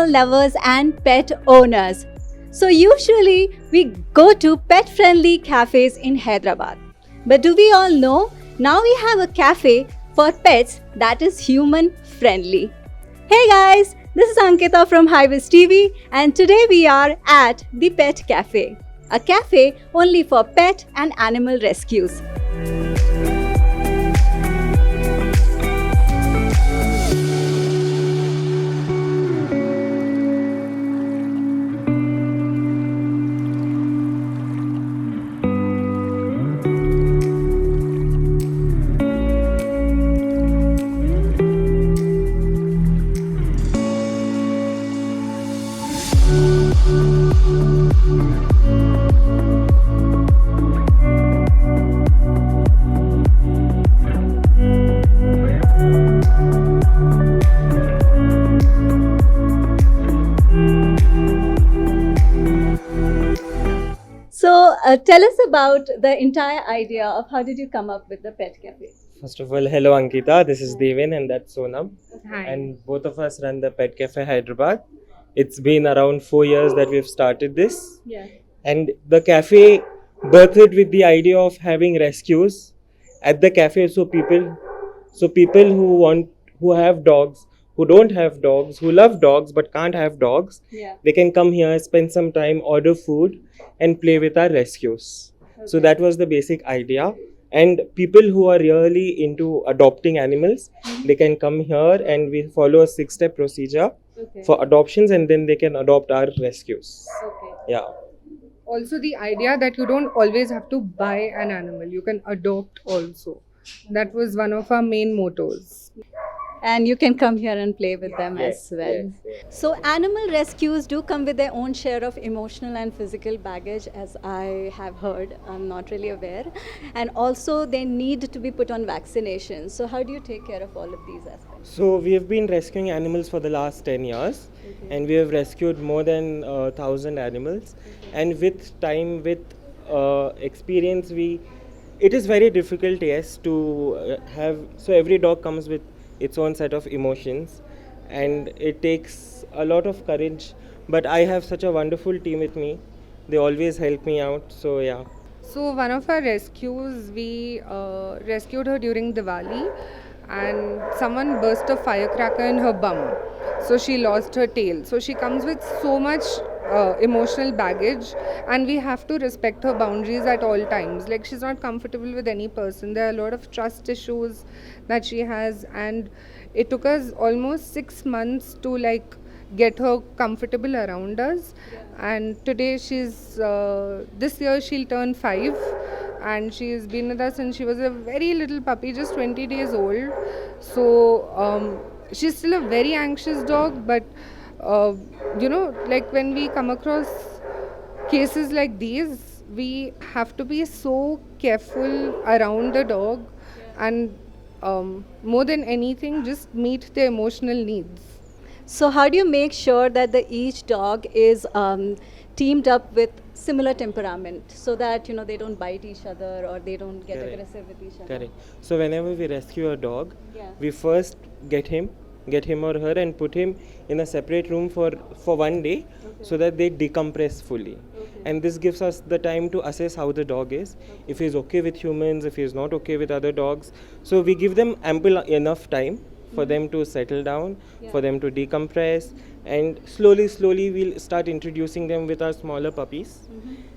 animal lovers and pet owners. So usually we go to pet-friendly cafes in Hyderabad. But do we all know, now we have a cafe for pets that is human-friendly. Hey guys, this is Ankita from HyBiz TV and today we are at the Pet Cafe, a cafe only for pet and animal rescues. So tell us about the entire idea of how did you come up with the Pet Cafe? First of all, hello Ankita, this is Devin and that's Sonam. Hi. And both of us run the Pet Cafe Hyderabad. It's been around 4 years that we've started this. Yeah. And the cafe birthed with the idea of having rescues at the cafe so people who have dogs, who don't have dogs, who love dogs but can't have dogs, Yeah. they can come here, spend some time, order food and play with our rescues. So Okay. that was the basic idea. And people who are really into adopting animals, they can come here and we follow a 6-step procedure Okay. for adoptions and then they can adopt our rescues. Okay. Yeah. Also, the idea that you don't always have to buy an animal, you can adopt also. That was one of our main mottos. And you can come here and play with them as well. yes. So animal rescues do come with their own share of emotional and physical baggage, as I have heard. I'm not really aware. And also they need to be put on vaccinations. So how do you take care of all of these aspects? So we have been rescuing animals for the last 10 years and we have rescued more than 1,000 animals. And with time, with experience, it is very difficult, yes, to so every dog comes with its own set of emotions and it takes a lot of courage. But I have such a wonderful team with me. They always help me out. So yeah. So, one of our rescues, we rescued her during Diwali and someone burst a firecracker in her bum. So, she lost her tail. So, she comes with so much emotional baggage and we have to respect her boundaries at all times. Like, she's not comfortable with any person. There are a lot of trust issues that she has, and it took us almost 6 months to get her comfortable around us. And today she's this year she'll turn 5 and she's been with us since she was a very little puppy, just 20 days old. So she's still a very anxious dog, but when we come across cases like these, we have to be so careful around the dog and more than anything, just meet their emotional needs. So how do you make sure that each dog is teamed up with similar temperament so that they don't bite each other or they don't get Correct. aggressive with each other? Correct. So whenever we rescue a dog, Yeah. we first get him or her and put him in a separate room for 1 day so that they decompress fully. And this gives us the time to assess how the dog is, if he's okay with humans, if he's not okay with other dogs. So we give them ample enough time for them to settle down, for them to decompress, and slowly we'll start introducing them with our smaller puppies.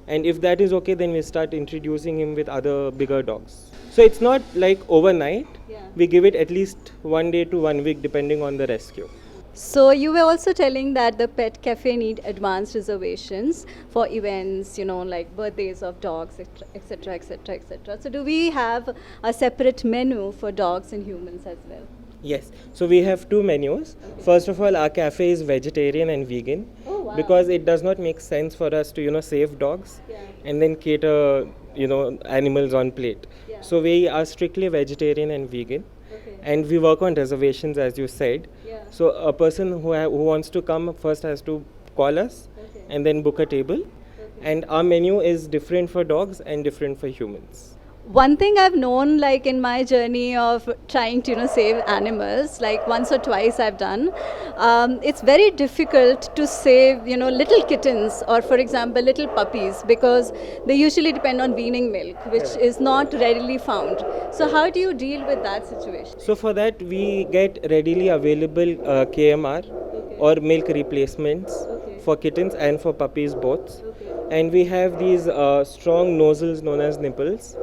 And if that is okay, then we start introducing him with other bigger dogs. So it's not like overnight. Yeah. We give it at least 1 day to 1 week depending on the rescue. So you were also telling that the Pet Cafe need advanced reservations for events, like birthdays of dogs, etc., etc., etc. So do we have a separate menu for dogs and humans as well? Yes, so we have 2 menus. First of all, our cafe is vegetarian and vegan. Oh, wow. Because it does not make sense for us to save dogs Yeah. and then cater animals on plate. Yeah. So we are strictly vegetarian and vegan. Okay. And we work on reservations, as you said. Yeah. So a person who wants to come first has to call us and then book a table. And our menu is different for dogs and different for humans. one thing I've known, like in my journey of trying to save animals, like once or twice I've done, it's very difficult to save little kittens or, for example, little puppies, because they usually depend on weaning milk, which is not readily found. So how do you deal with that situation? So for that, we get readily available KMR or milk replacements for kittens and for puppies both. And we have these strong nozzles known as nipples.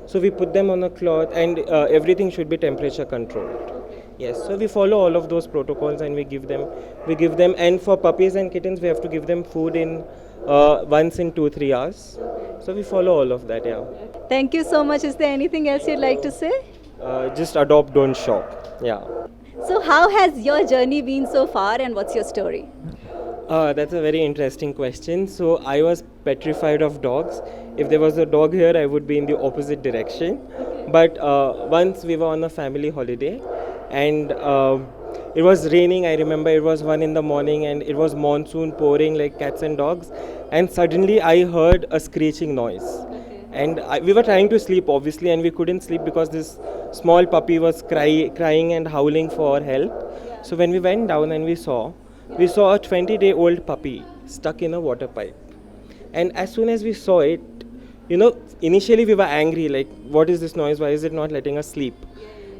So we put them on a cloth, and everything should be temperature controlled. Yes, so we follow all of those protocols, and we give them. And for puppies and kittens, we have to give them food in once in 2-3 hours. So we follow all of that. Yeah. Thank you so much. Is there anything else you'd like to say? Just adopt, don't shop. Yeah. So how has your journey been so far, and what's your story? That's a very interesting question. So I was petrified of dogs. If there was a dog here, I would be in the opposite direction. But once we were on a family holiday, and it was raining. I remember it was 1 in the morning, and it was monsoon pouring like cats and dogs. And suddenly I heard a screeching noise. And we were trying to sleep, obviously, and we couldn't sleep because this small puppy was crying and howling for help. So when we went down and we saw a 20-day-old puppy stuck in a water pipe. And as soon as we saw it, initially we were angry, like, what is this noise? Why is it not letting us sleep?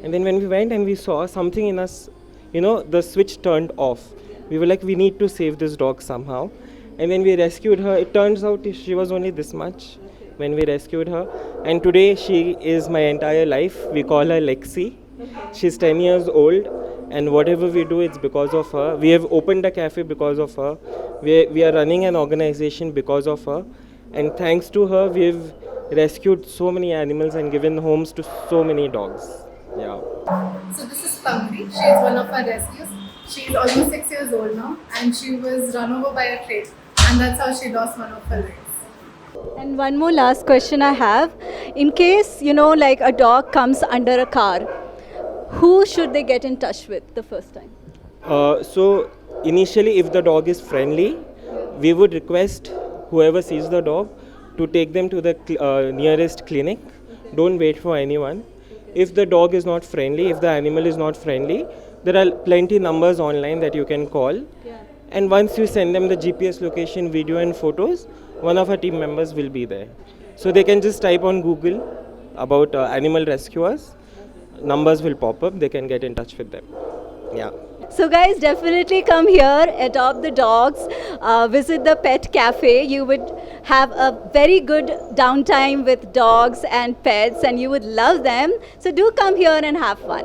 And then when we went and we saw something in us, the switch turned off. We were like, we need to save this dog somehow. And when we rescued her, it turns out she was only this much when we rescued her. And today she is my entire life. We call her Lexi. She's 10 years old. And whatever we do, it's because of her. We have opened a cafe because of her. We are running an organization because of her. And thanks to her, we've rescued so many animals and given homes to so many dogs. Yeah. So this is Pankri. She is one of our rescues. She is almost 6 years old now, and she was run over by a train. And that's how she lost one of her legs. And one more last question I have. In case, like a dog comes under a car, who should they get in touch with the first time? So initially, if the dog is friendly, we would request whoever sees the dog to take them to the nearest clinic. Don't wait for anyone. If the dog is not friendly, if the animal is not friendly, there are plenty numbers online that you can call. And once you send them the GPS location, video and photos, one of our team members will be there. So they can just type on Google about animal rescuers. Numbers will pop up. They can get in touch with them. Yeah. So guys, definitely come here, adopt the dogs, visit the pet cafe. You would have a very good downtime with dogs and pets, and you would love them. So do come here and have fun.